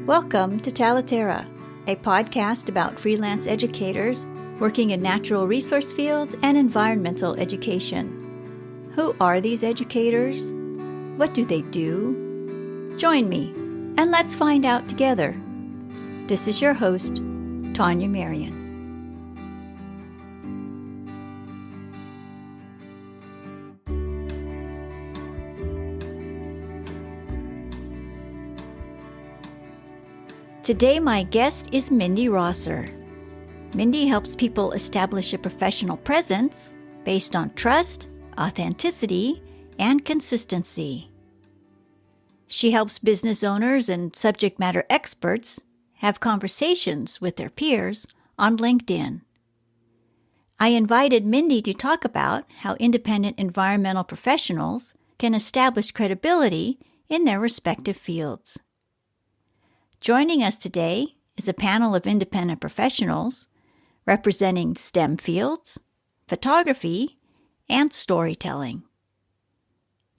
Welcome to Talaterra, a podcast about freelance educators working in natural resource fields and environmental education. Who are these educators? What do they do? Join me, and let's find out together. This is your host, Tanya Marion. Today, my guest is Mindi Rosser. Mindi helps people establish a professional presence based on trust, authenticity, and consistency. She helps business owners and subject matter experts have conversations with their peers on LinkedIn. I invited Mindi to talk about how independent environmental professionals can establish credibility in their respective fields. Joining us today is a panel of independent professionals representing STEM fields, photography, and storytelling.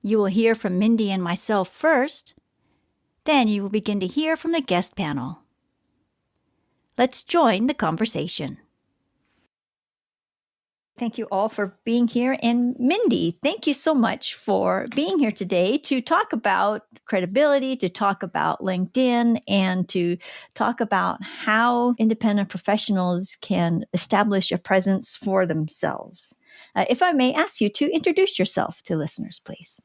You will hear from Mindi and myself first, then you will begin to hear from the guest panel. Let's join the conversation. Thank you all for being here. And Mindi, thank you so much for being here today to talk about credibility, to talk about LinkedIn, and to talk about how independent professionals can establish a presence for themselves. If I may ask you to introduce yourself to listeners, please.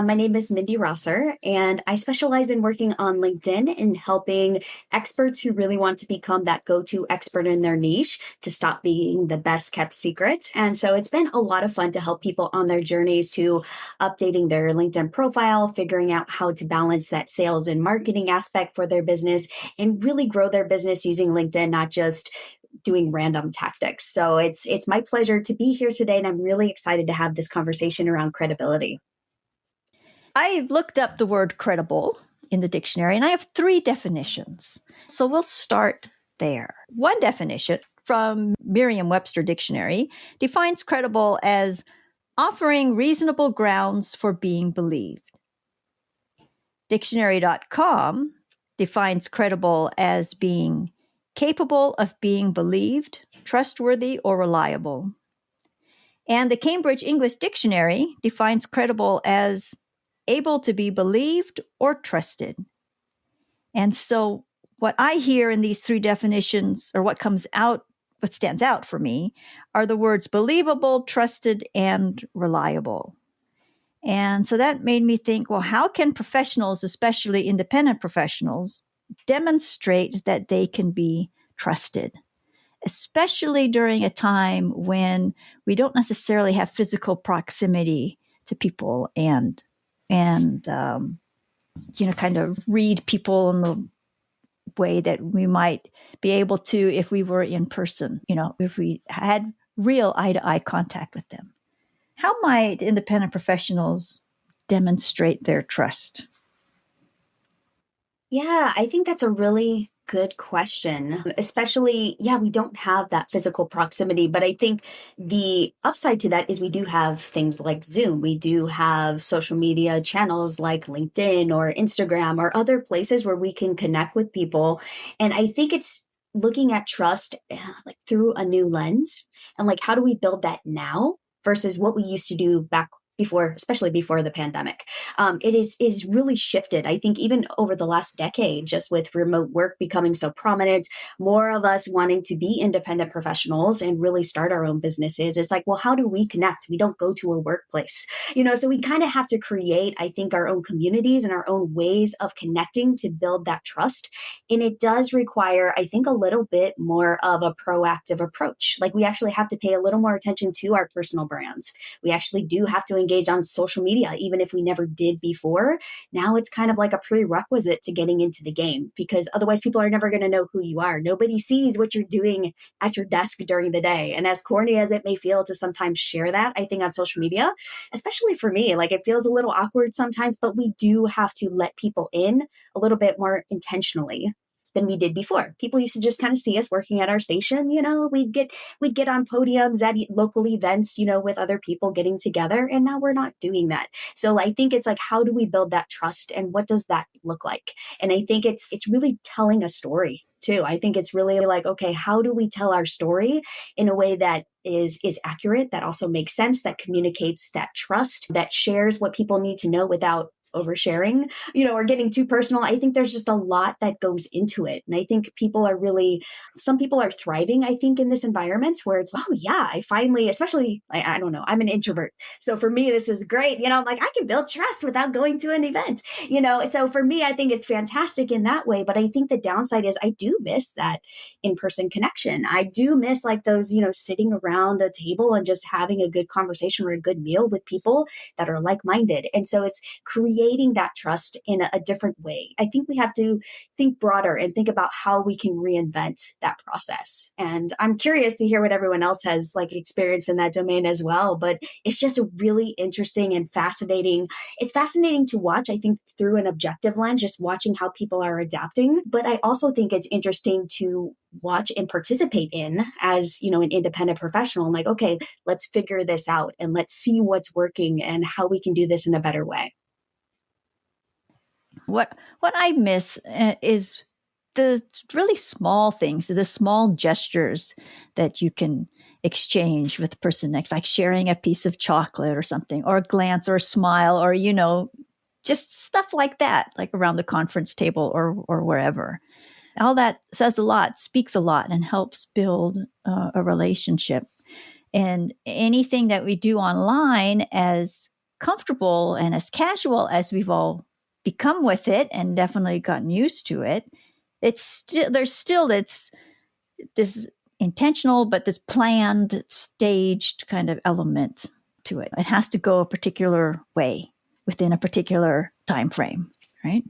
My name is Mindi Rosser, and I specialize in working on LinkedIn and helping experts who really want to become that go-to expert in their niche to stop being the best kept secret. And so it's been a lot of fun to help people on their journeys to updating their LinkedIn profile, figuring out how to balance that sales and marketing aspect for their business, and really grow their business using LinkedIn, not just doing random tactics. So it's my pleasure to be here today, and I'm really excited to have this conversation around credibility. I looked up the word credible in the dictionary, and I have 3 definitions. So we'll start there. One definition from Merriam-Webster Dictionary defines credible as offering reasonable grounds for being believed. Dictionary.com defines credible as being capable of being believed, trustworthy, or reliable. And the Cambridge English Dictionary defines credible as able to be believed or trusted. And so what I hear in these 3 definitions, or what stands out for me, are the words believable, trusted, and reliable. And so that made me think, well, how can professionals, especially independent professionals, demonstrate that they can be trusted, especially during a time when we don't necessarily have physical proximity to people and kind of read people in the way that we might be able to if we were in person, if we had real eye-to-eye contact with them. How might independent professionals demonstrate their trust? Yeah, I think that's a really good question, especially, we don't have that physical proximity, but I think the upside to that is we do have things like Zoom. We do have social media channels like LinkedIn or Instagram or other places where we can connect with people. And I think it's looking at trust like through a new lens and like, how do we build that now versus what we used to do back before, especially before the pandemic. It is really shifted. I think even over the last decade, just with remote work becoming so prominent, more of us wanting to be independent professionals and really start our own businesses. It's like, well, how do we connect? We don't go to a workplace, so we kind of have to create, I think, our own communities and our own ways of connecting to build that trust. And it does require, I think, a little bit more of a proactive approach. Like we actually have to pay a little more attention to our personal brands. We actually do have to engage on social media, even if we never did before. Now it's kind of like a prerequisite to getting into the game, because otherwise people are never going to know who you are. Nobody sees what you're doing at your desk during the day. And as corny as it may feel to sometimes share that, I think on social media, especially for me, like it feels a little awkward sometimes, but we do have to let people in a little bit more intentionally. than we did before. People used to just kind of see us working at our station. We'd get on podiums at local events, with other people getting together. And now we're not doing that. So I think it's like, how do we build that trust, and what does that look like? And I think it's really telling a story too. I think it's really like, okay, how do we tell our story in a way that is accurate, that also makes sense, that communicates that trust, that shares what people need to know without oversharing, or getting too personal. I think there's just a lot that goes into it. And I think some people are thriving, I think, in this environment where it's, oh yeah, I finally, especially, I don't know, I'm an introvert. So for me, this is great. I'm like, I can build trust without going to an event, So for me, I think it's fantastic in that way. But I think the downside is I do miss that in-person connection. I do miss like those, sitting around a table and just having a good conversation or a good meal with people that are like-minded. And so it's creating that trust in a different way. I think we have to think broader and think about how we can reinvent that process. And I'm curious to hear what everyone else has like experience in that domain as well. But it's just a really interesting and fascinating. It's fascinating to watch, I think, through an objective lens, just watching how people are adapting. But I also think it's interesting to watch and participate in as, an independent professional. I'm like, okay, let's figure this out and let's see what's working and how we can do this in a better way. What I miss is the really small things, the small gestures that you can exchange with the person next, like sharing a piece of chocolate or something, or a glance or a smile, or, just stuff like that, like around the conference table or wherever. All that says a lot, speaks a lot, and helps build a relationship. And anything that we do online, as comfortable and as casual as we've all become with it and definitely gotten used to it, there's still this intentional, but this planned, staged kind of element to it. It has to go a particular way within a particular time frame, right?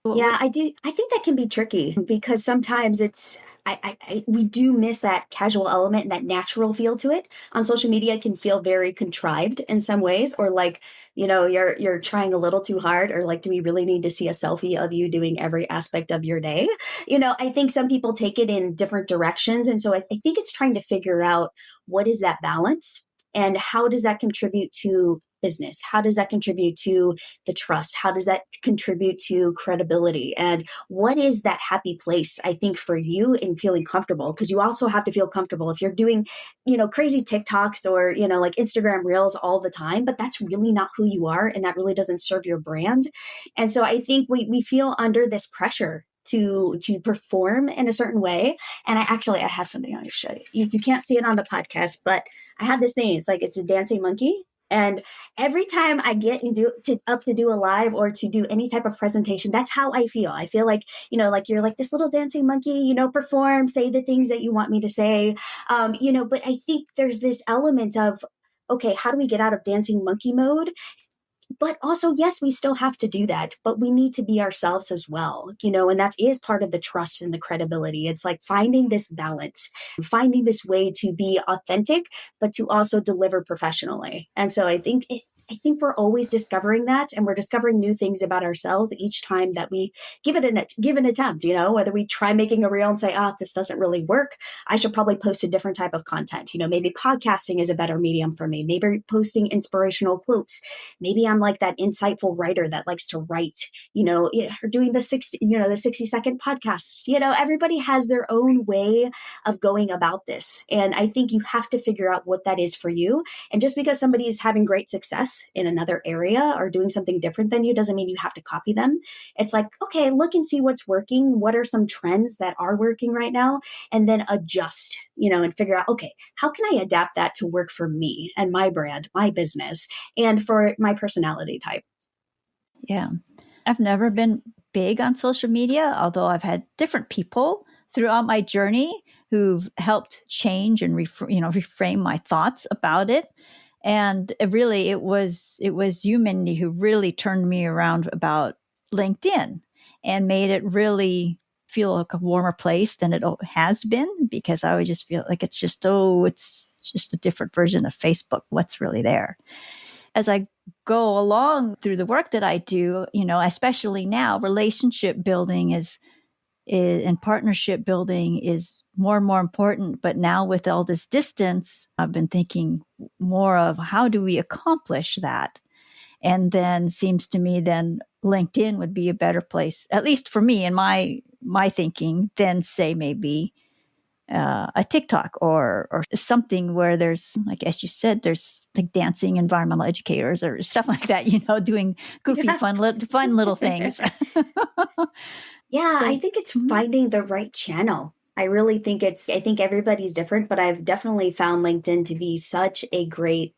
Yeah, I do. I think that can be tricky because sometimes we do miss that casual element and that natural feel to it. On social media, it can feel very contrived in some ways, or like, you're trying a little too hard, or like, do we really need to see a selfie of you doing every aspect of your day? I think some people take it in different directions. And so I think it's trying to figure out what is that balance and how does that contribute to business? How does that contribute to the trust? How does that contribute to credibility? And what is that happy place, I think, for you in feeling comfortable? Because you also have to feel comfortable if you're doing, crazy TikToks or, like Instagram reels all the time, but that's really not who you are. And that really doesn't serve your brand. And so I think we feel under this pressure to perform in a certain way. And I have something I want to show you. You can't see it on the podcast, but I have this thing. It's a dancing monkey. And every time I get up to do a live or to do any type of presentation, that's how I feel. I feel like, like you're like this little dancing monkey, perform, say the things that you want me to say. But I think there's this element of, okay, how do we get out of dancing monkey mode? But also, yes, we still have to do that, but we need to be ourselves as well, and that is part of the trust and the credibility. It's like finding this balance, finding this way to be authentic, but to also deliver professionally. And so I think we're always discovering that, and we're discovering new things about ourselves each time that we give an attempt, whether we try making a reel and say, this doesn't really work. I should probably post a different type of content. Maybe podcasting is a better medium for me. Maybe posting inspirational quotes. Maybe I'm like that insightful writer that likes to write, or doing the 60-second podcasts. Everybody has their own way of going about this. And I think you have to figure out what that is for you. And just because somebody is having great success in another area or doing something different than you doesn't mean you have to copy them. It's like, okay, look and see what's working. What are some trends that are working right now? And then adjust, and figure out, okay, how can I adapt that to work for me and my brand, my business, and for my personality type? Yeah. I've never been big on social media, although I've had different people throughout my journey who've helped change and reframe my thoughts about it. And it was you, Mindi, who really turned me around about LinkedIn and made it really feel like a warmer place than it has been, because I would just feel like it's just a different version of Facebook. What's really there? As I go along through the work that I do, especially now, relationship building is and partnership building is more and more important. But now with all this distance, I've been thinking more of how do we accomplish that? And then seems to me then LinkedIn would be a better place, at least for me and my thinking, than say maybe a TikTok or something where there's, like, as you said, there's like dancing environmental educators or stuff like that, doing goofy, fun little things. Yeah, I So, think it's finding the right channel. I really think I think everybody's different, but I've definitely found LinkedIn to be such a great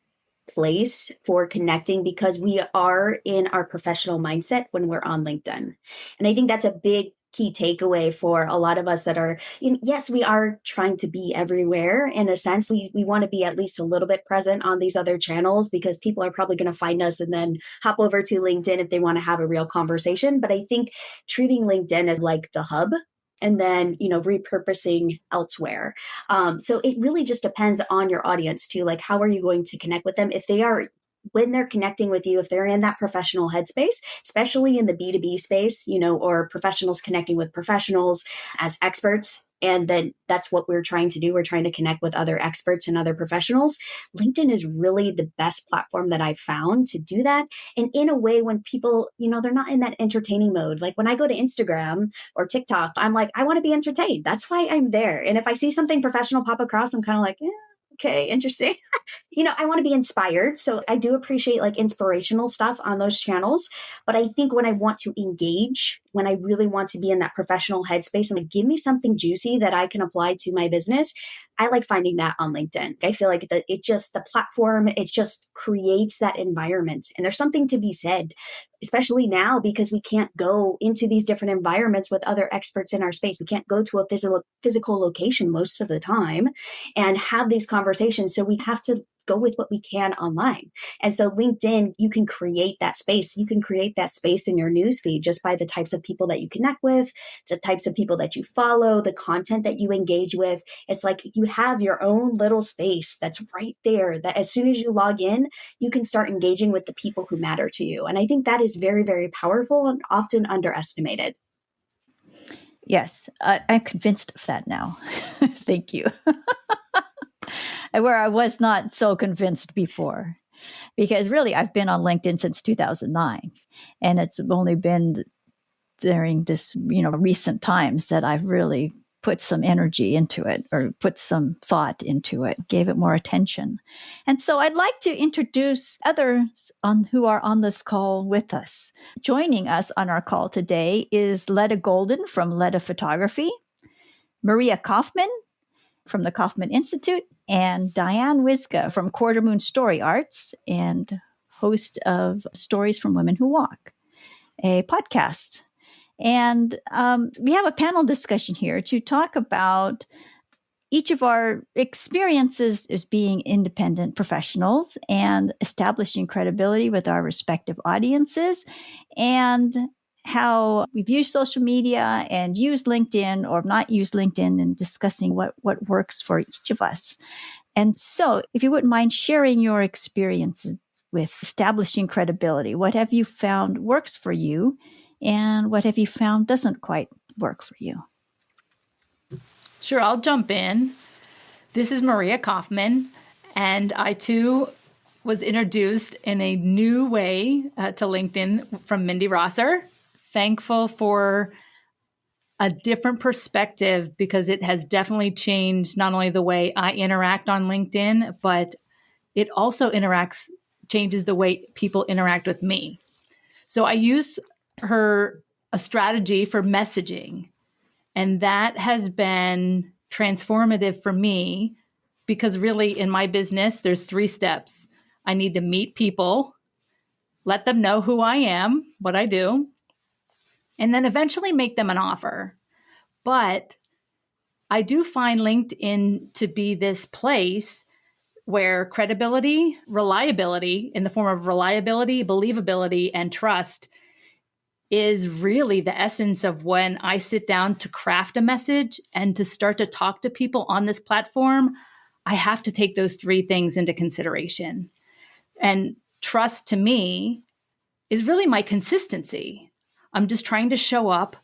place for connecting because we are in our professional mindset when we're on LinkedIn. And I think that's a big key takeaway for a lot of us that are, yes, we are trying to be everywhere in a sense. We want to be at least a little bit present on these other channels because people are probably going to find us and then hop over to LinkedIn if they want to have a real conversation. But I think treating LinkedIn as like the hub and then repurposing elsewhere. So it really just depends on your audience too. Like, how are you going to connect with them? If they are, when they're connecting with you, if they're in that professional headspace, especially in the B2B space, or professionals connecting with professionals as experts. And then that's what we're trying to do. We're trying to connect with other experts and other professionals. LinkedIn is really the best platform that I've found to do that. And in a way, when people, they're not in that entertaining mode. Like when I go to Instagram or TikTok, I'm like, I want to be entertained. That's why I'm there. And if I see something professional pop across, I'm kind of like, okay, interesting. I want to be inspired. So I do appreciate like inspirational stuff on those channels. But I think when I want to engage, when I really want to be in that professional headspace and like, give me something juicy that I can apply to my business, I like finding that on LinkedIn. I feel like the platform, it just creates that environment. And there's something to be said, especially now because we can't go into these different environments with other experts in our space. We can't go to a physical location most of the time and have these conversations. So we have to go with what we can online. And so LinkedIn, you can create that space. You can create that space in your newsfeed just by the types of people that you connect with, the types of people that you follow, the content that you engage with. It's like you have your own little space that's right there that as soon as you log in, you can start engaging with the people who matter to you. And I think that is very, very powerful and often underestimated. Yes, I'm convinced of that now. Thank you. Where I was not so convinced before, because really I've been on LinkedIn since 2009, and it's only been during this, recent times that I've really put some energy into it or put some thought into it, gave it more attention. And so I'd like to introduce others who are on this call with us. Joining us on our call today is Letta Golden from Letta Photography, Maria Kaufman from the Kaufman Institute, and Diane Wiska from Quarter Moon Story Arts and host of Stories from Women Who Walk, a podcast. And we have a panel discussion here to talk about each of our experiences as being independent professionals and establishing credibility with our respective audiences, and how we've used social media and used LinkedIn or not used LinkedIn, and discussing what works for each of us. And so if you wouldn't mind sharing your experiences with establishing credibility, what have you found works for you and what have you found doesn't quite work for you? Sure, I'll jump in. This is Maria Kaufman, and I too was introduced in a new way to LinkedIn from Mindi Rosser. Thankful for a different perspective because it has definitely changed not only the way I interact on LinkedIn, but it also changes the way people interact with me. So I use a strategy for messaging, and that has been transformative for me because really in my business, there's 3 steps. I need to meet people, let them know who I am, what I do, and then eventually make them an offer. But I do find LinkedIn to be this place where credibility, reliability in the form of reliability, believability, and trust is really the essence of when I sit down to craft a message and to start to talk to people on this platform. I have to take those 3 things into consideration. And trust to me is really my consistency. I'm just trying to show up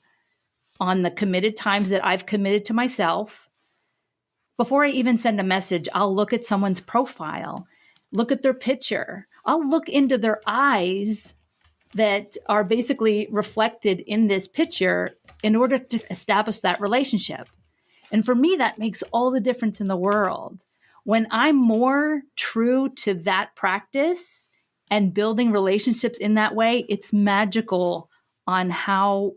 on the committed times that I've committed to myself. Before I even send a message, I'll look at someone's profile, look at their picture. I'll look into their eyes that are basically reflected in this picture in order to establish that relationship. And for me, that makes all the difference in the world. When I'm more true to that practice and building relationships in that way, it's magical on how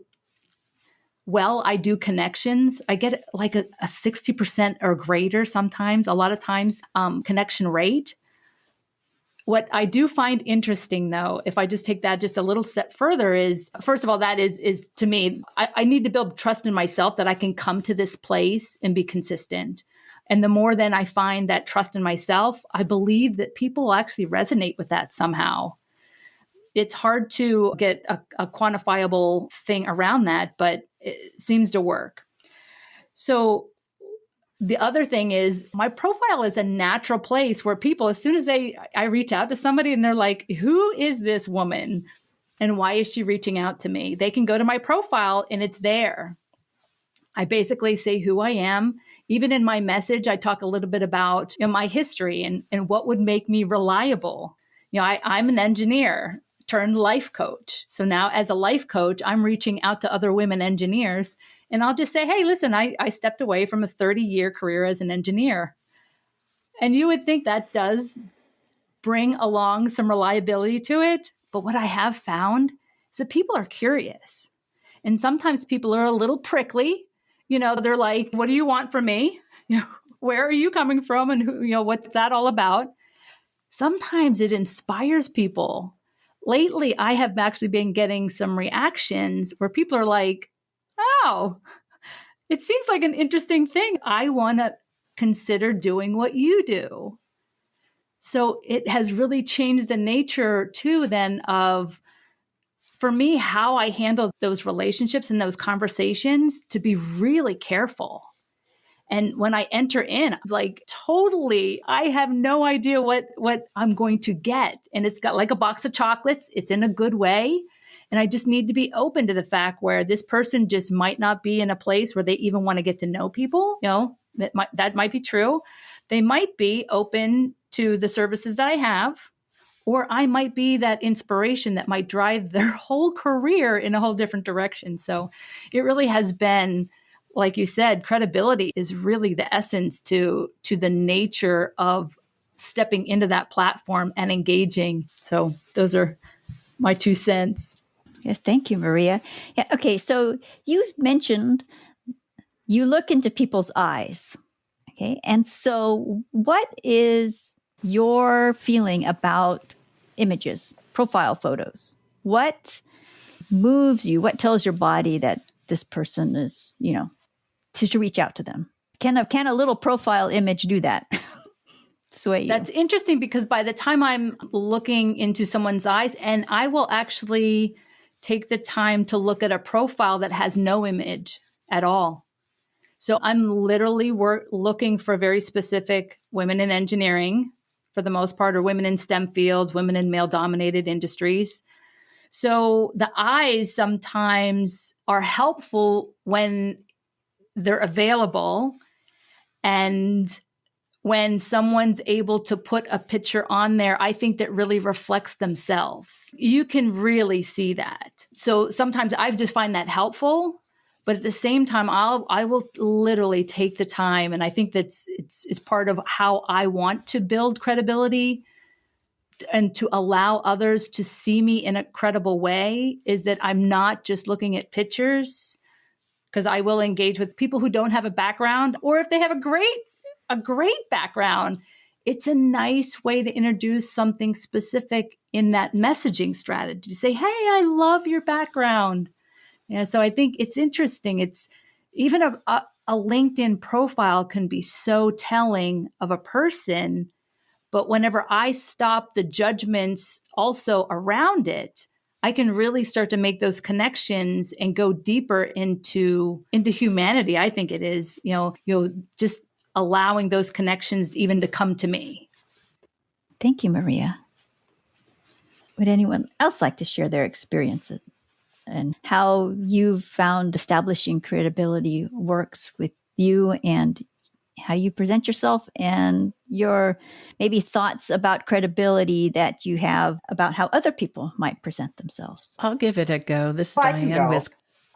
well I do connections. I get like a 60% or greater sometimes, a lot of times, connection rate. What I do find interesting, though, if I just take that just a little step further, is, first of all, that is to me, I need to build trust in myself that I can come to this place and be consistent. And the more then I find that trust in myself, I believe that people will actually resonate with that somehow. It's hard to get a quantifiable thing around that, but it seems to work. So the other thing is my profile is a natural place where people, as soon as I reach out to somebody and they're like, who is this woman and why is she reaching out to me? They can go to my profile and it's there. I basically say who I am. Even in my message, I talk a little bit about my history and what would make me reliable. I'm an engineer turned life coach. So now as a life coach, I'm reaching out to other women engineers. And I'll just say, hey, listen, I stepped away from a 30-year career as an engineer. And you would think that does bring along some reliability to it. But what I have found is that people are curious. And sometimes people are a little prickly. They're like, what do you want from me? Where are you coming from? And what's that all about? Sometimes it inspires people. Lately, I have actually been getting some reactions where people are like, oh, it seems like an interesting thing. I want to consider doing what you do. So it has really changed the nature, too, then of, for me, how I handle those relationships and those conversations, to be really careful. And when I enter in, like, totally, I have no idea what I'm going to get. And it's got like a box of chocolates. It's in a good way. And I just need to be open to the fact where this person just might not be in a place where they even want to get to know people. That might be true. They might be open to the services that I have, or I might be that inspiration that might drive their whole career in a whole different direction. So it really has been, like you said, credibility is really the essence to the nature of stepping into that platform and engaging. So those are my 2 cents. Yes, thank you, Maria. Yeah, okay, so you mentioned you look into people's eyes. Okay, and so what is your feeling about images, profile photos? What moves you? What tells your body that this person is, to reach out to them? Can a little profile image do that? Sway you? That's interesting, because by the time I'm looking into someone's eyes, and I will actually take the time to look at a profile that has no image at all. So I'm literally looking for very specific women in engineering, for the most part, or women in STEM fields, women in male-dominated industries. So the eyes sometimes are helpful when they're available, and when someone's able to put a picture on there, I think that really reflects themselves. You can really see that. So sometimes I just find that helpful, but at the same time, I will literally take the time, and I think that's it's part of how I want to build credibility and to allow others to see me in a credible way, is that I'm not just looking at pictures, because I will engage with people who don't have a background, or if they have a great background, it's a nice way to introduce something specific in that messaging strategy. Say, hey, I love your background. So I think it's interesting. It's even a LinkedIn profile can be so telling of a person, but whenever I stop the judgments also around it, I can really start to make those connections and go deeper into humanity. I think it is, just allowing those connections even to come to me. Thank you, Maria. Would anyone else like to share their experiences? and how you've found establishing credibility works with you and how you present yourself and your maybe thoughts about credibility that you have about how other people might present themselves. I'll give it a go. This is I can Diane go. Whisk.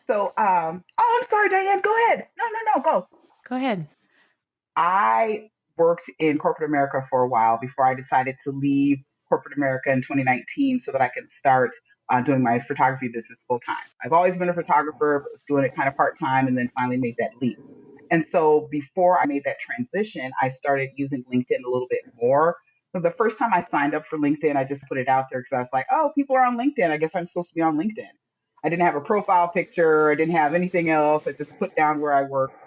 So, oh, I'm sorry, Diane. Go ahead. No, go. Go ahead. I worked in corporate America for a while before I decided to leave corporate America in 2019 so that I could start doing my photography business full time. I've always been a photographer, but was doing it kind of part time and then finally made that leap. And so before I made that transition, I started using LinkedIn a little bit more. So the first time I signed up for LinkedIn, I just put it out there because I was like, oh, people are on LinkedIn. I guess I'm supposed to be on LinkedIn. I didn't have a profile picture. I didn't have anything else. I just put down where I worked.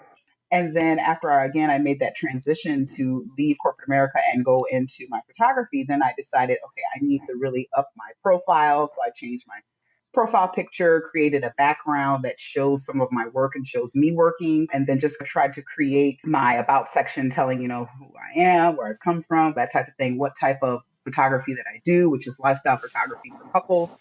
And then after I made that transition to leave corporate America and go into my photography, then I decided, okay, I need to really up my profile. So I changed my profile picture, created a background that shows some of my work and shows me working, and then just tried to create my about section telling, who I am, where I come from, that type of thing, what type of photography that I do, which is lifestyle photography for couples.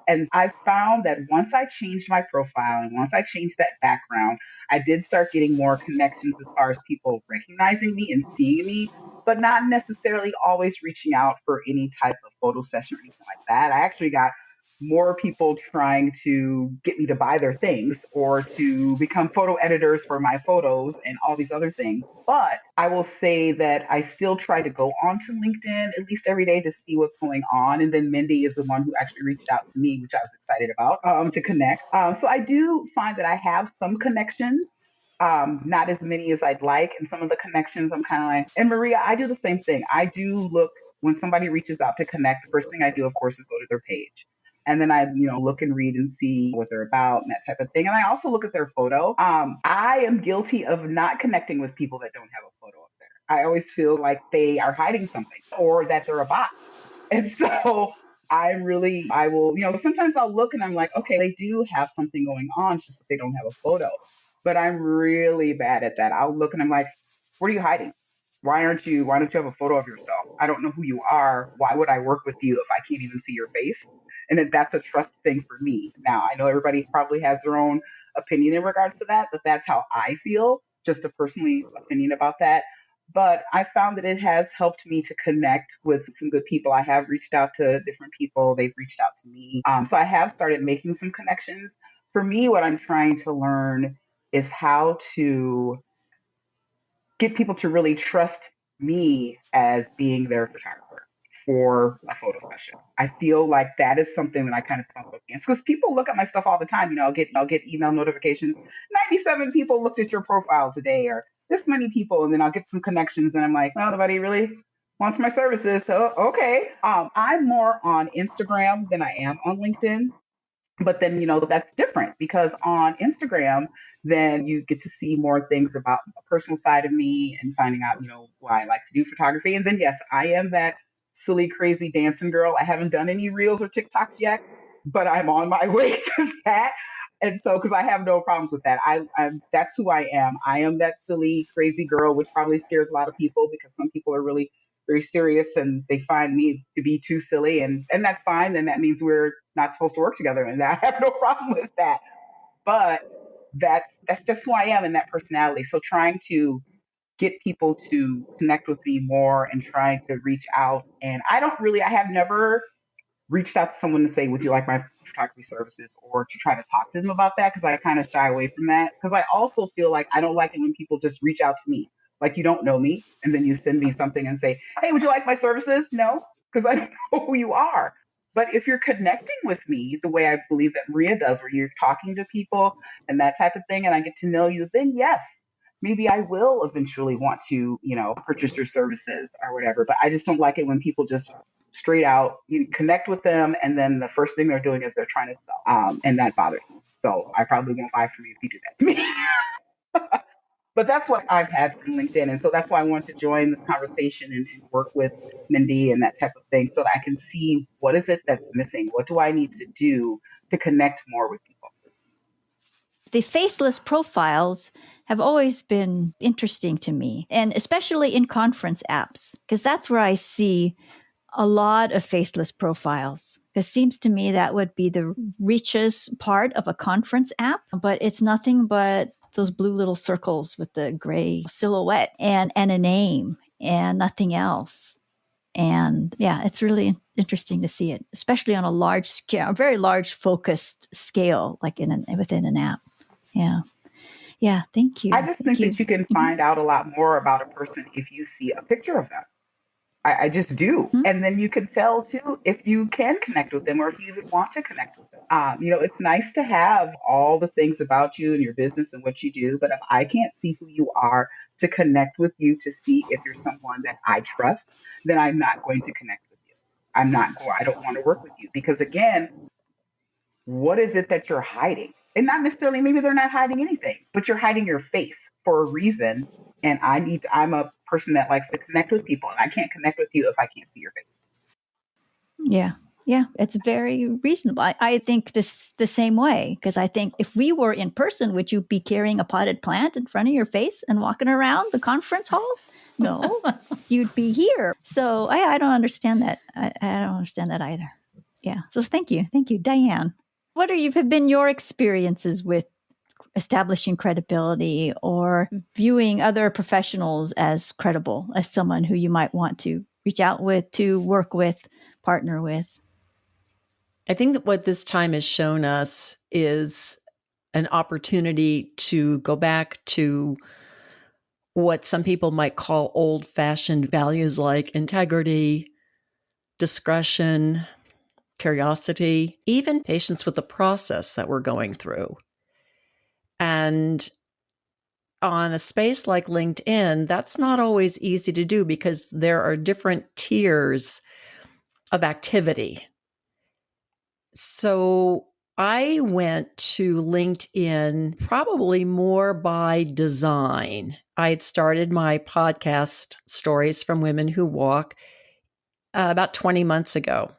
And I found that once I changed my profile and once I changed that background, I did start getting more connections as far as people recognizing me and seeing me, but not necessarily always reaching out for any type of photo session or anything like that. I actually got more people trying to get me to buy their things or to become photo editors for my photos and all these other things. But I will say that I still try to go onto LinkedIn at least every day to see what's going on. And then Mindi is the one who actually reached out to me, which I was excited about, to connect. So I do find that I have some connections. Not as many as I'd like. And some of the connections I'm kind of like, and Maria, I do the same thing. I do look when somebody reaches out to connect, the first thing I do, of course, is go to their page. And then I, look and read and see what they're about and that type of thing. And I also look at their photo. I am guilty of not connecting with people that don't have a photo up there. I always feel like they are hiding something or that they're a bot. And so I will, sometimes I'll look and I'm like, okay, they do have something going on. It's just that they don't have a photo. But I'm really bad at that. I'll look and I'm like, what are you hiding? Why don't you have a photo of yourself? I don't know who you are. Why would I work with you if I can't even see your face? And then that's a trust thing for me. Now, I know everybody probably has their own opinion in regards to that, but that's how I feel, just a personal opinion about that. But I found that it has helped me to connect with some good people. I have reached out to different people. They've reached out to me. So I have started making some connections. For me, what I'm trying to learn is how to get people to really trust me as being their photographer for a photo session. I feel like that is something that I kind of bump up against because people look at my stuff all the time. I'll get email notifications. 97 people looked at your profile today, or this many people, and then I'll get some connections, and I'm like, well, nobody really wants my services. So okay, I'm more on Instagram than I am on LinkedIn. But then, that's different because on Instagram, then you get to see more things about a personal side of me and finding out, why I like to do photography. And then, yes, I am that silly, crazy dancing girl. I haven't done any reels or TikToks yet, but I'm on my way to that. And so, because I have no problems with that, that's who I am. I am that silly, crazy girl, which probably scares a lot of people because some people are really very serious and they find me to be too silly, and that's fine. Then that means we're not supposed to work together, and I have no problem with that. But that's just who I am and that personality. So trying to get people to connect with me more and trying to reach out. And I have never reached out to someone to say, would you like my photography services, or to try to talk to them about that, because I kind of shy away from that. Because I also feel like I don't like it when people just reach out to me like you don't know me and then you send me something and say, hey, would you like my services? No, because I don't know who you are. But if you're connecting with me the way I believe that Maria does, where you're talking to people and that type of thing, and I get to know you, then yes, maybe I will eventually want to, purchase your services or whatever. But I just don't like it when people just straight out, you connect with them, and then the first thing they're doing is they're trying to sell. And that bothers me. So I probably won't buy from you if you do that to me. But that's what I've had from LinkedIn. And so that's why I wanted to join this conversation and work with Mindi and that type of thing so that I can see what is it that's missing? What do I need to do to connect more with people? The faceless profiles have always been interesting to me, and especially in conference apps, because that's where I see a lot of faceless profiles. Because it seems to me that would be the richest part of a conference app, but it's nothing but those blue little circles with the gray silhouette and a name and nothing else. And yeah, it's really interesting to see it, especially on a large scale, a very large focused scale, like within an app. Yeah. Yeah. Thank you. I just think that you can find out a lot more about a person if you see a picture of them. I just do. Mm-hmm. And then you can tell too if you can connect with them or if you even want to connect with them. It's nice to have all the things about you and your business and what you do. But if I can't see who you are to connect with you to see if you're someone that I trust, then I'm not going to connect with you. I don't want to work with you because again, what is it that you're hiding? And not necessarily, maybe they're not hiding anything, but you're hiding your face for a reason. And I'm a person that likes to connect with people, and I can't connect with you if I can't see your face. Yeah. Yeah. It's very reasonable. I think this the same way, because I think if we were in person, would you be carrying a potted plant in front of your face and walking around the conference hall? No, you'd be here. So I don't understand that. I don't understand that either. Yeah. So thank you. Thank you, Diane. What have been your experiences with establishing credibility or viewing other professionals as credible, as someone who you might want to reach out with, to work with, partner with? I think that what this time has shown us is an opportunity to go back to what some people might call old-fashioned values like integrity, discretion, curiosity, even patience with the process that we're going through. And on a space like LinkedIn, that's not always easy to do because there are different tiers of activity. So I went to LinkedIn probably more by design. I had started my podcast, Stories from Women Who Walk, about 20 months ago.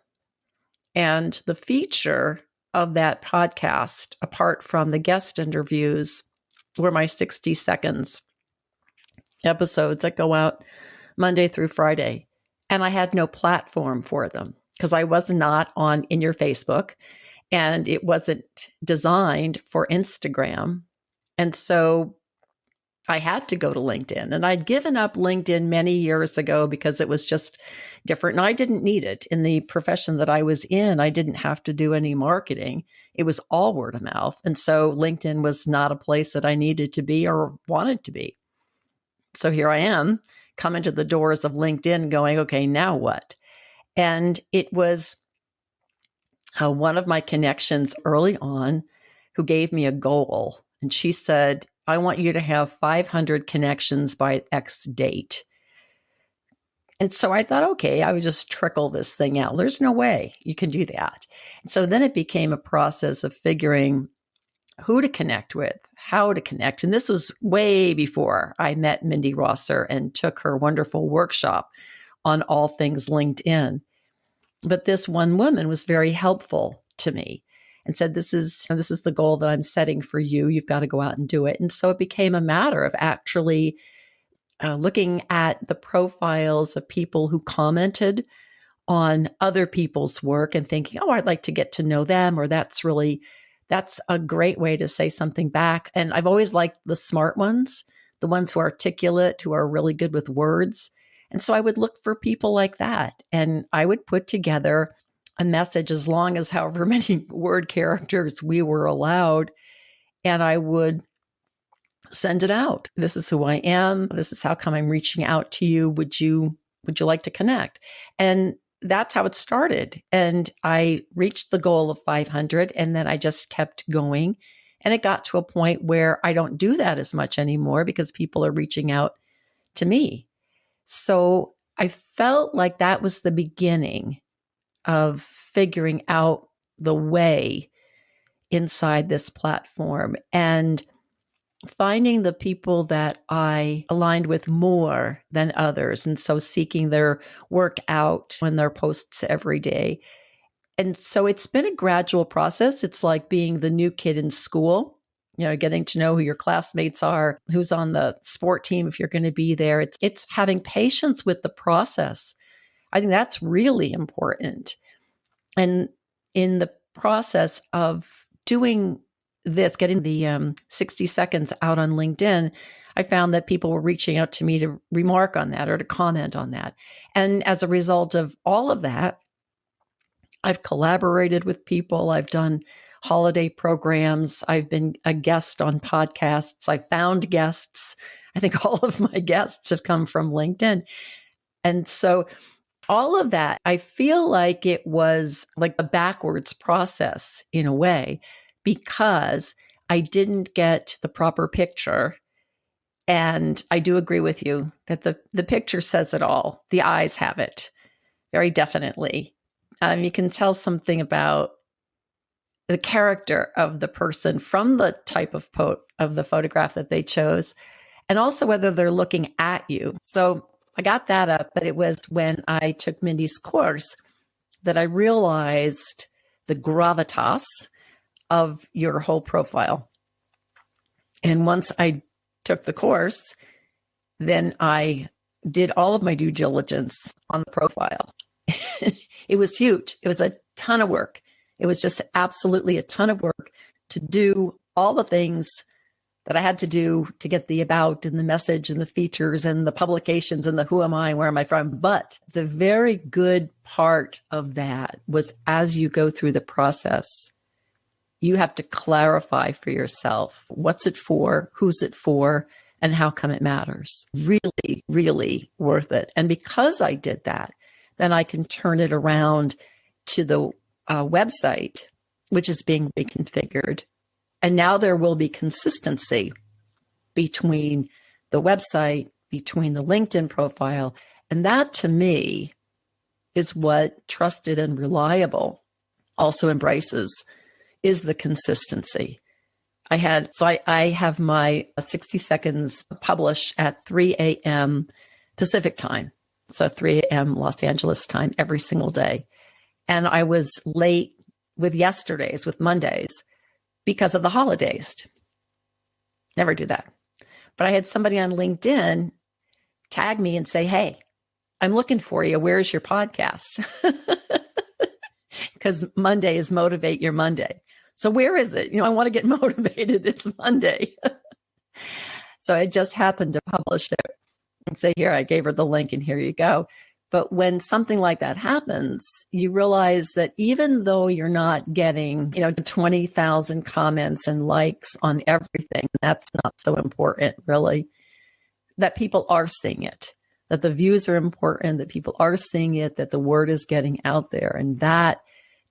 And the feature of that podcast, apart from the guest interviews, were my 60 seconds episodes that go out Monday through Friday. And I had no platform for them because I was not in your Facebook and it wasn't designed for Instagram. And so I had to go to LinkedIn, and I'd given up LinkedIn many years ago because it was just different. And I didn't need it in the profession that I was in. I didn't have to do any marketing. It was all word of mouth. And so LinkedIn was not a place that I needed to be or wanted to be. So here I am coming to the doors of LinkedIn going, okay, now what? And it was one of my connections early on who gave me a goal. And she said, I want you to have 500 connections by X date. And so I thought, okay, I would just trickle this thing out. There's no way you can do that. And so then it became a process of figuring who to connect with, how to connect. And this was way before I met Mindi Rosser and took her wonderful workshop on all things LinkedIn. But this one woman was very helpful to me and said, this is the goal that I'm setting for you. You've got to go out and do it. And so it became a matter of actually looking at the profiles of people who commented on other people's work and thinking, oh, I'd like to get to know them, or that's a great way to say something back. And I've always liked the smart ones, the ones who are articulate, who are really good with words. And so I would look for people like that. And I would put together a message as long as however many word characters we were allowed. And I would send it out. This is who I am. This is how come I'm reaching out to you. Would you like to connect? And that's how it started. And I reached the goal of 500, and then I just kept going. And it got to a point where I don't do that as much anymore because people are reaching out to me. So I felt like that was the beginning of figuring out the way inside this platform and finding the people that I aligned with more than others. And so seeking their work out in their posts every day. And so it's been a gradual process. It's like being the new kid in school, getting to know who your classmates are, who's on the sport team, if you're going to be there. It's having patience with the process. I think that's really important. And in the process of doing this, getting the 60 seconds out on LinkedIn, I found that people were reaching out to me to remark on that or to comment on that. And as a result of all of that, I've collaborated with people. I've done holiday programs. I've been a guest on podcasts. I've found guests. I think all of my guests have come from LinkedIn. And so all of that, I feel like it was like a backwards process in a way, because I didn't get the proper picture. And I do agree with you that the picture says it all. The eyes have it very definitely. You can tell something about the character of the person from the type of the photograph that they chose, and also whether they're looking at you. So I got that up, but it was when I took Mindi's course that I realized the gravitas of your whole profile. And once I took the course, then I did all of my due diligence on the profile. It was huge. It was a ton of work. It was just absolutely a ton of work to do all the things that I had to do to get the about and the message and the features and the publications and the who am I, where am I from. But the very good part of that was, as you go through the process, you have to clarify for yourself, what's it for, who's it for, and how come it matters. Really, really worth it. And because I did that, then I can turn it around to the website, which is being reconfigured. And now there will be consistency between the website, between the LinkedIn profile. And that, to me, is what trusted and reliable also embraces, is the consistency. I have my 60 seconds published at 3 a.m. Pacific time. So 3 a.m. Los Angeles time every single day. And I was late with yesterday's, with Mondays, because of the holidays. Never do that. But I had somebody on LinkedIn tag me and say, hey, I'm looking for you. Where's your podcast? Because Monday is Motivate Your Monday. So where is it? I want to get motivated. It's Monday. So I just happened to publish it and say, here, I gave her the link and here you go. But when something like that happens, you realize that even though you're not getting, 20,000 comments and likes on everything, that's not so important, really, that people are seeing it, that the views are important, that people are seeing it, that the word is getting out there. And that,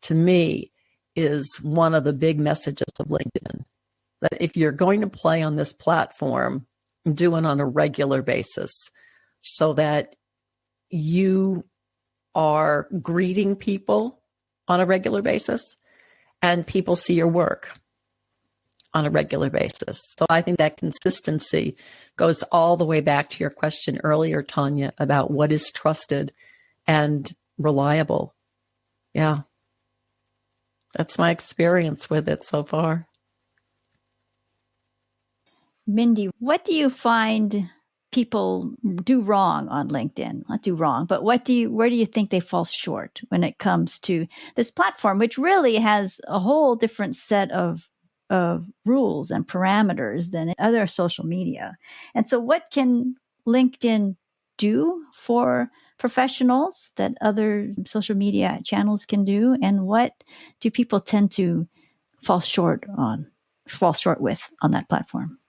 to me, is one of the big messages of LinkedIn, that if you're going to play on this platform, do it on a regular basis so that you are greeting people on a regular basis and people see your work on a regular basis. So I think that consistency goes all the way back to your question earlier, Tanya, about what is trusted and reliable. Yeah. That's my experience with it so far. Mindi, what do you find people do wrong on LinkedIn? Not do wrong, but where do you think they fall short when it comes to this platform, which really has a whole different set of rules and parameters than other social media? And so what can LinkedIn do for professionals that other social media channels can do? And what do people tend to fall short with on that platform?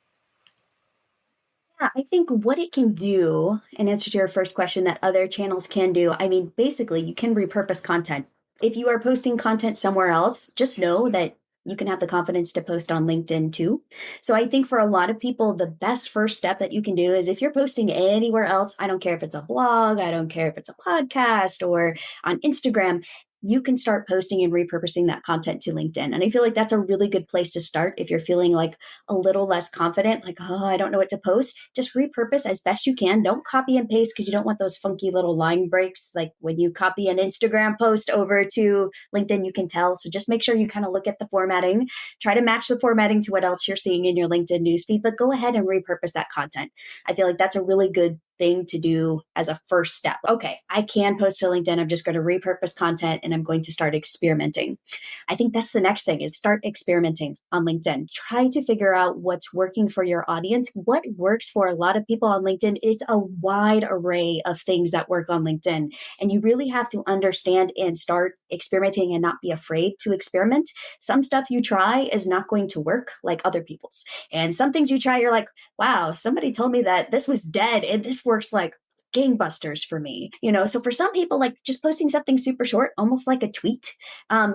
Yeah, I think what it can do, in answer to your first question, that other channels can do, basically, you can repurpose content. If you are posting content somewhere else, just know that you can have the confidence to post on LinkedIn too. So I think for a lot of people, the best first step that you can do is if you're posting anywhere else, I don't care if it's a blog, I don't care if it's a podcast or on Instagram, you can start posting and repurposing that content to LinkedIn. And I feel like that's a really good place to start if you're feeling like a little less confident, like, oh, I don't know what to post. Just repurpose as best you can. Don't copy and paste because you don't want those funky little line breaks. Like when you copy an Instagram post over to LinkedIn, you can tell. So just make sure you kind of look at the formatting, try to match the formatting to what else you're seeing in your LinkedIn newsfeed, but go ahead and repurpose that content. I feel like that's a really good thing to do as a first step. Okay, I can post to LinkedIn. I'm just going to repurpose content and I'm going to start experimenting. I think that's the next thing is start experimenting on LinkedIn. Try to figure out what's working for your audience. What works for a lot of people on LinkedIn is a wide array of things that work on LinkedIn. And you really have to understand and start experimenting and not be afraid to experiment. Some stuff you try is not going to work like other people's. And some things you try, you're like, wow, somebody told me that this was dead and this works like gangbusters for me. So for some people, like just posting something super short, almost like a tweet,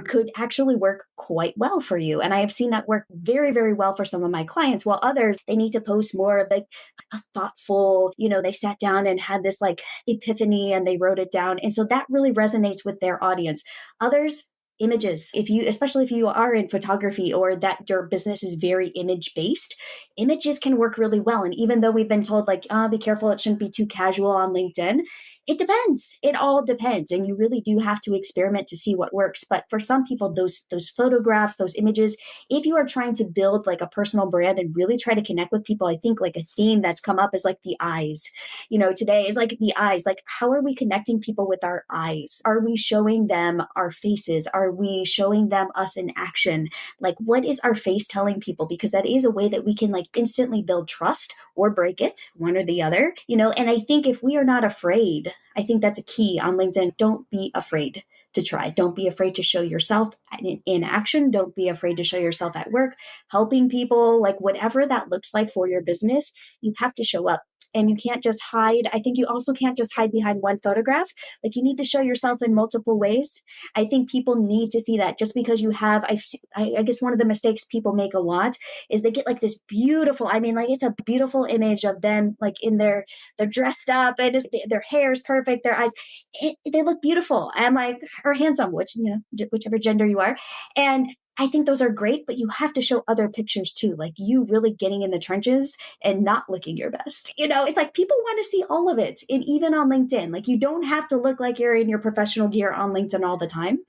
could actually work quite well for you. And I have seen that work very, very well for some of my clients, while others, they need to post more of like a thoughtful, they sat down and had this like epiphany and they wrote it down. And so that really resonates with their audience. Others, images. Especially if you are in photography or that your business is very image based, images can work really well. And even though we've been told like, be careful, it shouldn't be too casual on LinkedIn, it depends. It all depends. And you really do have to experiment to see what works. But for some people, those photographs, those images, if you are trying to build like a personal brand and really try to connect with people, I think like a theme that's come up is like the eyes. Today is like the eyes. Like, how are we connecting people with our eyes? Are we showing them our faces? Are we showing them us in action? Like, what is our face telling people? Because that is a way that we can like instantly build trust or break it, one or the other, and I think if we are not afraid, I think that's a key on LinkedIn. Don't be afraid to try. Don't be afraid to show yourself in action. Don't be afraid to show yourself at work, helping people, like whatever that looks like for your business, you have to show up. And you can't just hide. I think you also can't just hide behind one photograph. Like you need to show yourself in multiple ways. I think people need to see that just because you have, I guess one of the mistakes people make a lot is they get like this beautiful, like it's a beautiful image of them like they're dressed up and their hair is perfect. Their eyes, they look beautiful. And like, or handsome, whichever gender you are. And I think those are great, but you have to show other pictures too, like you really getting in the trenches and not looking your best. It's like people want to see all of it. And even on LinkedIn, like you don't have to look like you're in your professional gear on LinkedIn all the time.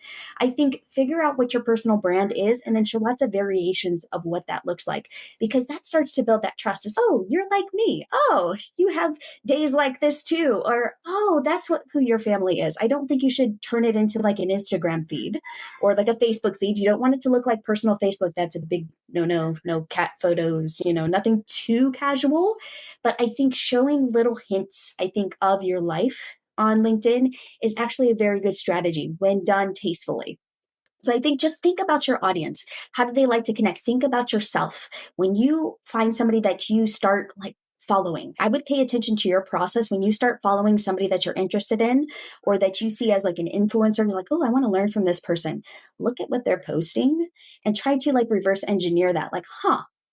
I think figure out what your personal brand is and then show lots of variations of what that looks like, because that starts to build that trust. It's, oh, you're like me. Oh, you have days like this too. Or, oh, that's who your family is. I don't think you should turn it into like an Instagram feed or like a Facebook feed. You don't want it to look like personal Facebook. That's a big no cat photos, nothing too casual. But I think showing little hints, of your life on LinkedIn is actually a very good strategy when done tastefully. So I think just think about your audience. How do they like to connect? Think about yourself. When you find somebody that you start like following, I would pay attention to your process when you start following somebody that you're interested in or that you see as like an influencer. You're like, oh, I want to learn from this person. Look at what they're posting and try to like reverse engineer that. Like,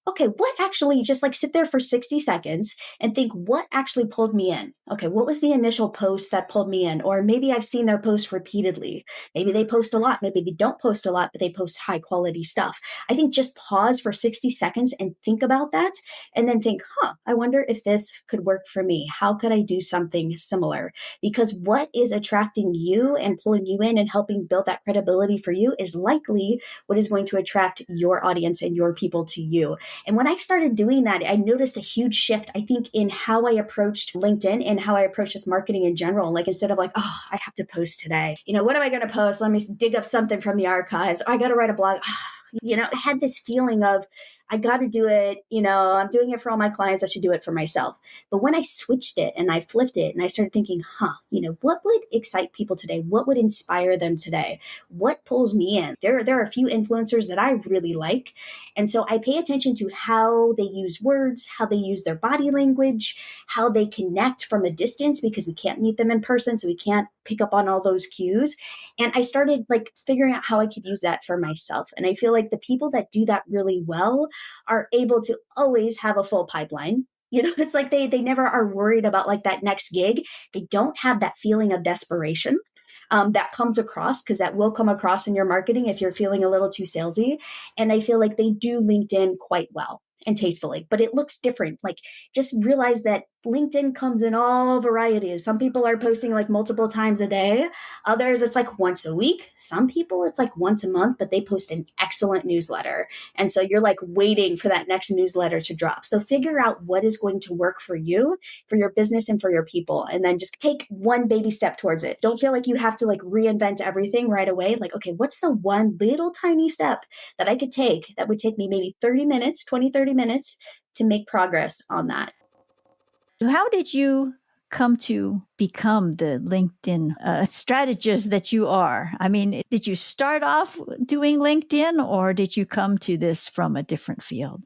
okay, what actually, just like sit there for 60 seconds and think what actually pulled me in? Okay, what was the initial post that pulled me in? Or maybe I've seen their post repeatedly. Maybe they post a lot. Maybe they don't post a lot, but they post high quality stuff. I think just pause for 60 seconds and think about that and then think, I wonder if this could work for me. How could I do something similar? Because what is attracting you and pulling you in and helping build that credibility for you is likely what is going to attract your audience and your people to you. And when I started doing that, I noticed a huge shift, I think, in how I approached LinkedIn and how I approached just marketing in general. Like instead of like, oh, I have to post today. What am I going to post? Let me dig up something from the archives. Oh, I got to write a blog. I had this feeling of, I got to do it. I'm doing it for all my clients. I should do it for myself. But when I switched it and I flipped it and I started thinking, what would excite people today? What would inspire them today? What pulls me in? There are a few influencers that I really like. And so I pay attention to how they use words, how they use their body language, how they connect from a distance because we can't meet them in person. So we can't pick up on all those cues. And I started like figuring out how I could use that for myself. And I feel like the people that do that really well are able to always have a full pipeline. It's like they never are worried about like that next gig. They don't have that feeling of desperation that comes across, because that will come across in your marketing if you're feeling a little too salesy. And I feel like they do LinkedIn quite well. and tastefully, but it looks different. Like, just realize that LinkedIn comes in all varieties. Some people are posting like multiple times a day. Others, it's like once a week. Some people, it's like once a month, but they post an excellent newsletter. And so you're like waiting for that next newsletter to drop. So figure out what is going to work for you, for your business, and for your people. And then just take one baby step towards it. Don't feel like you have to like reinvent everything right away. Like, okay, what's the one little tiny step that I could take that would take me maybe 30 minutes, 20, 30 minutes to make progress on that? So how did you come to become the LinkedIn strategist that you are? I mean, did you start off doing LinkedIn, or did you come to this from a different field?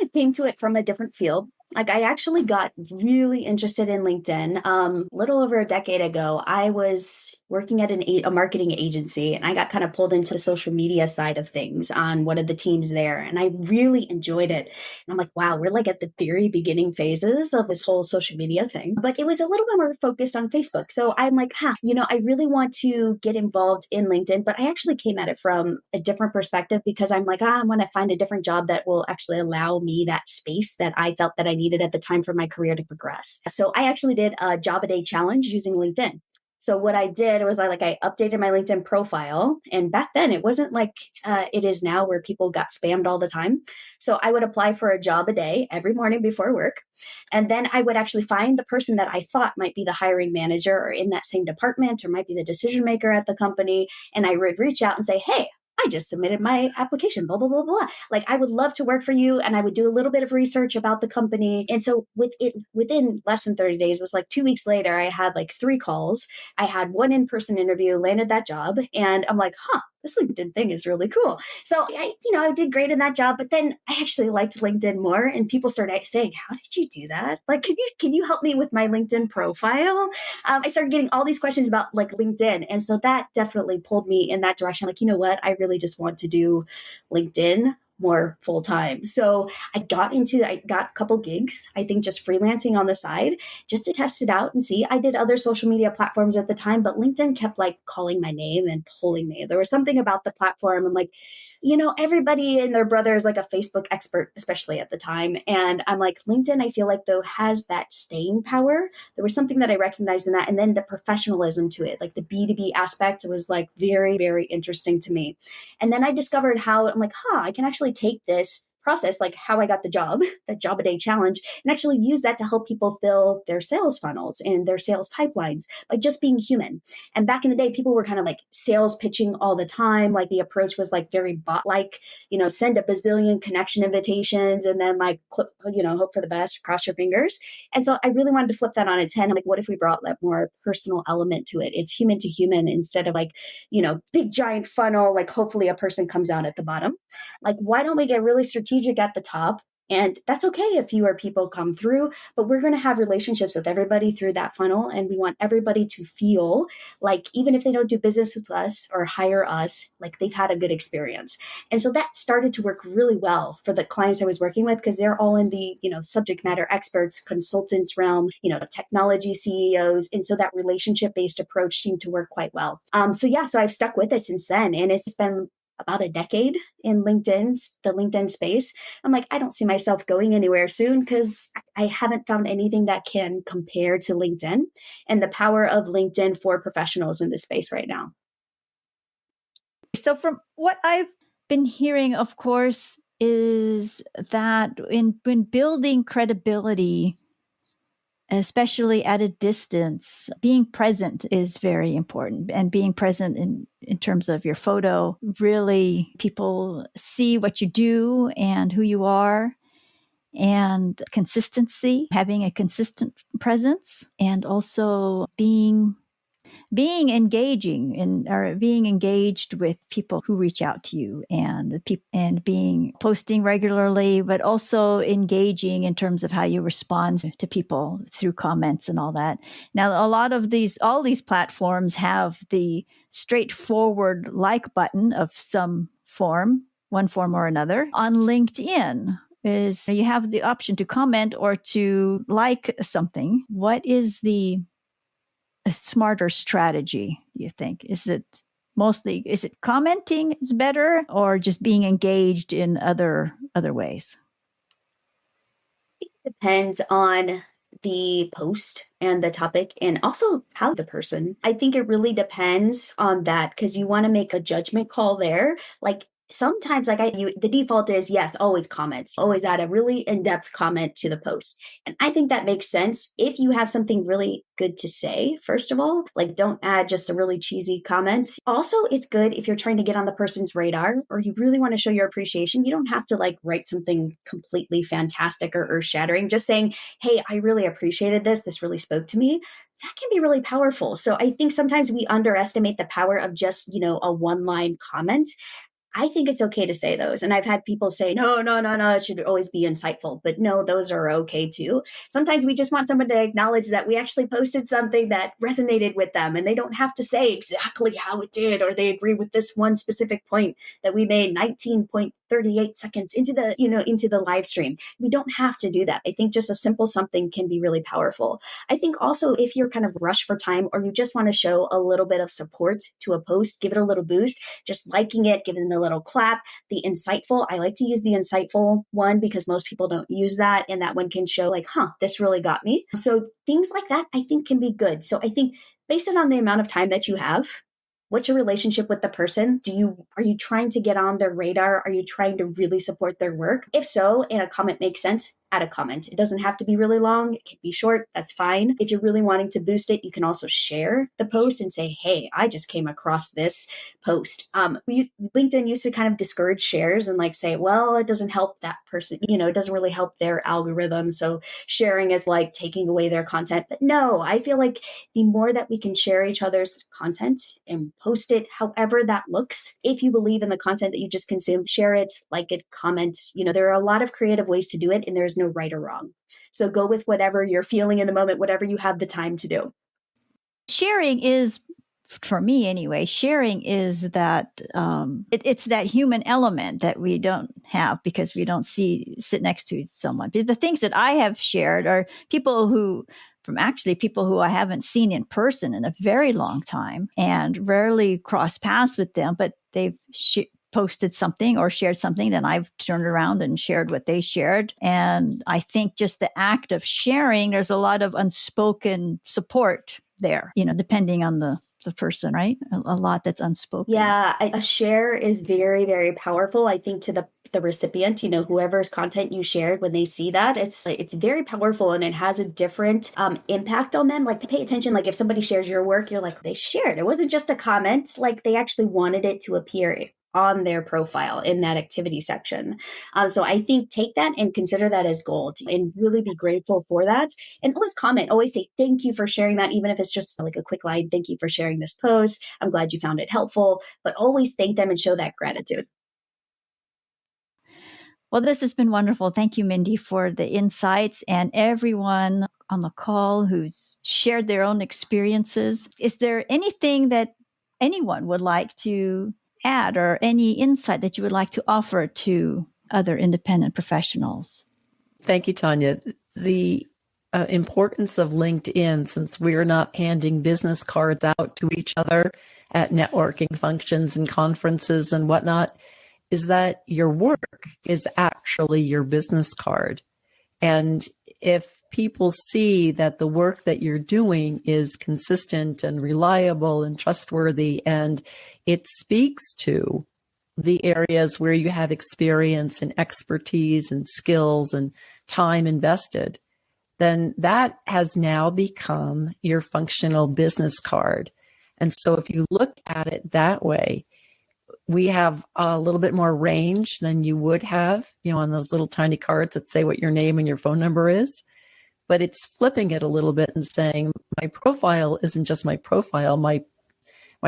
I came to it from a different field. Like, I actually got really interested in LinkedIn. Little over a decade ago, I was working at a marketing agency, and I got kind of pulled into the social media side of things on one of the teams there. And I really enjoyed it. And I'm like, wow, we're like at the very beginning phases of this whole social media thing. But it was a little bit more focused on Facebook. So I'm like, I really want to get involved in LinkedIn. But I actually came at it from a different perspective, because I'm like, I want to find a different job that will actually allow me that space that I felt that I needed at the time for my career to progress. So I actually did a job a day challenge using LinkedIn. So what I did was I updated my LinkedIn profile. And back then it wasn't like it is now, where people got spammed all the time. So I would apply for a job a day every morning before work. And then I would actually find the person that I thought might be the hiring manager or in that same department, or might be the decision maker at the company. And I would reach out and say, hey, I just submitted my application, blah, blah, blah, blah. Like, I would love to work for you. And I would do a little bit of research about the company. And so within less than 30 days, it was like 2 weeks later, I had like 3 calls. I had one in-person interview, landed that job. And I'm like, this LinkedIn thing is really cool. So I did great in that job, but then I actually liked LinkedIn more, and people started saying, how did you do that? Like, can you help me with my LinkedIn profile? I started getting all these questions about like LinkedIn. And so that definitely pulled me in that direction. Like, you know what? I really just want to do LinkedIn more full time. So I got a couple gigs, I think just freelancing on the side, just to test it out and see. I did other social media platforms at the time, but LinkedIn kept like calling my name and pulling me. There was something about the platform. I'm like, everybody and their brother is like a Facebook expert, especially at the time. And I'm like, LinkedIn, I feel like though has that staying power. There was something that I recognized in that. And then the professionalism to it, like the B2B aspect was like very, very interesting to me. And then I discovered how I'm like, I can actually take this process, like how I got the job, that job a day challenge, and actually use that to help people fill their sales funnels and their sales pipelines by just being human. And back in the day, people were kind of like sales pitching all the time. Like, the approach was like very bot-like, send a bazillion connection invitations and then like, hope for the best, cross your fingers. And so I really wanted to flip that on its head. Like, what if we brought that more personal element to it? It's human to human instead of like, big giant funnel, like hopefully a person comes out at the bottom. Like, why don't we get really strategic at the top? And that's okay if fewer people come through, but we're going to have relationships with everybody through that funnel. And we want everybody to feel like, even if they don't do business with us or hire us, like they've had a good experience. And so that started to work really well for the clients I was working with, because they're all in the, subject matter experts, consultants realm, technology CEOs. And so that relationship-based approach seemed to work quite well. So I've stuck with it since then. And it's been about a decade in the LinkedIn space. I'm like, I don't see myself going anywhere soon, because I haven't found anything that can compare to LinkedIn and the power of LinkedIn for professionals in this space right now. So from what I've been hearing, of course, is that when building credibility, especially at a distance, being present is very important. And being present in terms of your photo, really people see what you do and who you are, and consistency, having a consistent presence, and also being engaged with people who reach out to you, and being posting regularly, but also engaging in terms of how you respond to people through comments and all that. Now, all these platforms have the straightforward like button of some form, one form or another. On LinkedIn, you have the option to comment or to like something. What is a smarter strategy, do you think? Is it commenting is better, or just being engaged in other other ways? It depends on the post and the topic and also how the person. I think it really depends on that because you want to make a judgment call there. Like sometimes the default is yes, always comments, always add a really in-depth comment to the post. And I think that makes sense if you have something really good to say, first of all, like don't add just a really cheesy comment. Also, it's good if you're trying to get on the person's radar or you really want to show your appreciation. You don't have to like write something completely fantastic or earth-shattering. Just saying, hey, I really appreciated this. This really spoke to me. That can be really powerful. So I think sometimes we underestimate the power of just, a one-line comment. I think it's okay to say those. And I've had people say, no, it should always be insightful. But no, those are okay too. Sometimes we just want someone to acknowledge that we actually posted something that resonated with them and they don't have to say exactly how it did, or they agree with this one specific point that we made 19.38 seconds into the live stream. We don't have to do that. I think just a simple something can be really powerful. I think also if you're kind of rushed for time or you just want to show a little bit of support to a post, give it a little boost, just liking it, giving the little clap, the insightful. I like to use the insightful one because most people don't use that. And that one can show like, this really got me. So things like that, I think can be good. So I think based on the amount of time that you have, what's your relationship with the person? Are you trying to get on their radar? Are you trying to really support their work? If so, and a comment makes sense, add a comment. It doesn't have to be really long. It can be short. That's fine. If you're really wanting to boost it, you can also share the post and say, hey, I just came across this post. LinkedIn used to kind of discourage shares and like say, well, it doesn't help that person. It doesn't really help their algorithm. So sharing is like taking away their content. But no, I feel like the more that we can share each other's content and post it, however that looks, if you believe in the content that you just consumed, share it, like it, comment. There are a lot of creative ways to do it and there's no right or wrong. So go with whatever you're feeling in the moment, whatever you have the time to do. Sharing is, for me anyway, sharing is that it's that human element that we don't have because we don't sit next to someone. But the things that I have shared are people who I haven't seen in person in a very long time and rarely cross paths with them, but they've posted something or shared something, then I've turned around and shared what they shared. And I think just the act of sharing, there's a lot of unspoken support there, depending on the person, right? A lot that's unspoken. Yeah, a share is very, very powerful. I think to the recipient, whoever's content you shared, when they see that, it's very powerful and it has a different impact on them. Like pay attention, like if somebody shares your work, you're like, they shared. It wasn't just a comment, like they actually wanted it to appear on their profile in that activity section. So I think take that and consider that as gold and really be grateful for that. And always comment, always say, thank you for sharing that. Even if it's just like a quick line, thank you for sharing this post. I'm glad you found it helpful, but always thank them and show that gratitude. Well, this has been wonderful. Thank you, Mindi, for the insights and everyone on the call who's shared their own experiences. Is there anything that anyone would like to add or any insight that you would like to offer to other independent professionals? Thank you, Tanya. The importance of LinkedIn, since we're not handing business cards out to each other at networking functions and conferences and whatnot, is that your work is actually your business card. And if people see that the work that you're doing is consistent and reliable and trustworthy, and it speaks to the areas where you have experience and expertise and skills and time invested, then that has now become your functional business card. And so if you look at it that way, we have a little bit more range than you would have, on those little tiny cards that say what your name and your phone number is. But it's flipping it a little bit and saying, my profile isn't just my profile, my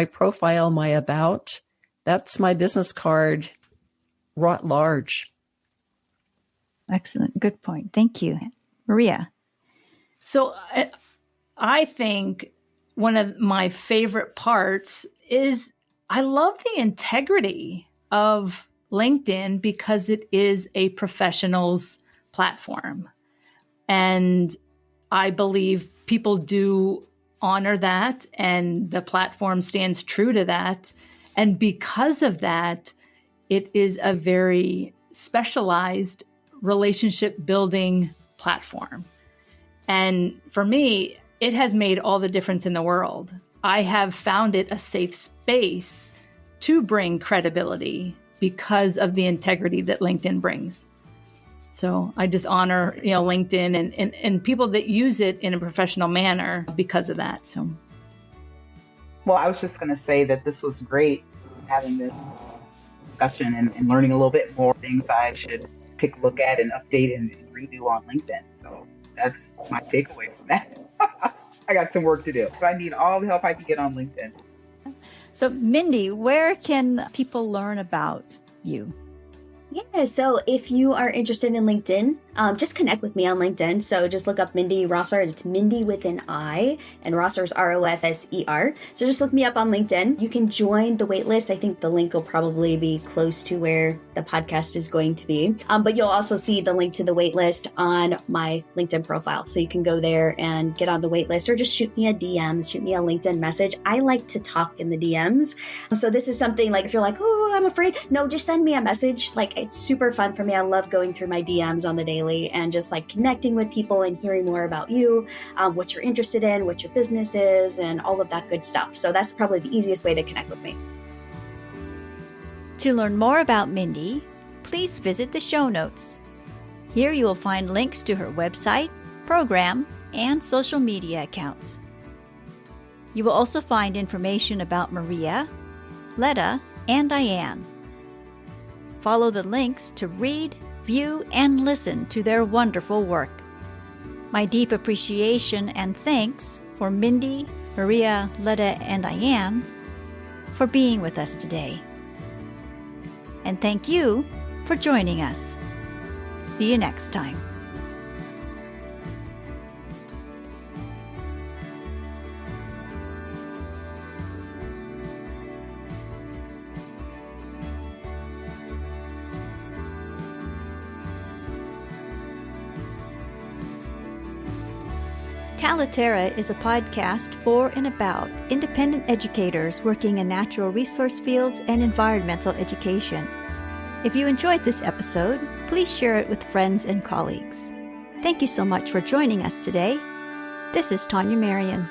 profile, my about, that's my business card wrought large. Excellent. Good point. Thank you. Maria. So I think one of my favorite parts is I love the integrity of LinkedIn because it is a professional's platform. And I believe people do honor that, and the platform stands true to that. And because of that, it is a very specialized relationship building platform. And for me, it has made all the difference in the world. I have found it a safe space to bring credibility because of the integrity that LinkedIn brings. So I just honor, LinkedIn and people that use it in a professional manner because of that. So, well, I was just going to say that this was great having this discussion and learning a little bit more things I should take a look at and update and redo on LinkedIn. So that's my takeaway from that. I got some work to do. So I need all the help I can get on LinkedIn. So, Mindi, where can people learn about you? Yeah, so if you are interested in LinkedIn, just connect with me on LinkedIn. So just look up Mindi Rosser. It's Mindi with an I, and Rosser's Rosser. So just look me up on LinkedIn. You can join the waitlist. I think the link will probably be close to where the podcast is going to be. But you'll also see the link to the waitlist on my LinkedIn profile. So you can go there and get on the waitlist, or just shoot me a DM, shoot me a LinkedIn message. I like to talk in the DMs. So this is something like, if you're like, oh, I'm afraid, no, just send me a message. Like, it's super fun for me. I love going through my DMs on the daily and just like connecting with people and hearing more about you, what you're interested in, what your business is, and all of that good stuff. So that's probably the easiest way to connect with me. To learn more about Mindi, please visit the show notes. Here you will find links to her website, program, and social media accounts. You will also find information about Maria, Letta, and Diane. Follow the links to read, view, and listen to their wonderful work. My deep appreciation and thanks for Mindi, Maria, Letta, and Diane for being with us today. And thank you for joining us. See you next time. Talaterra is a podcast for and about independent educators working in natural resource fields and environmental education. If you enjoyed this episode, please share it with friends and colleagues. Thank you so much for joining us today. This is Tanya Marion.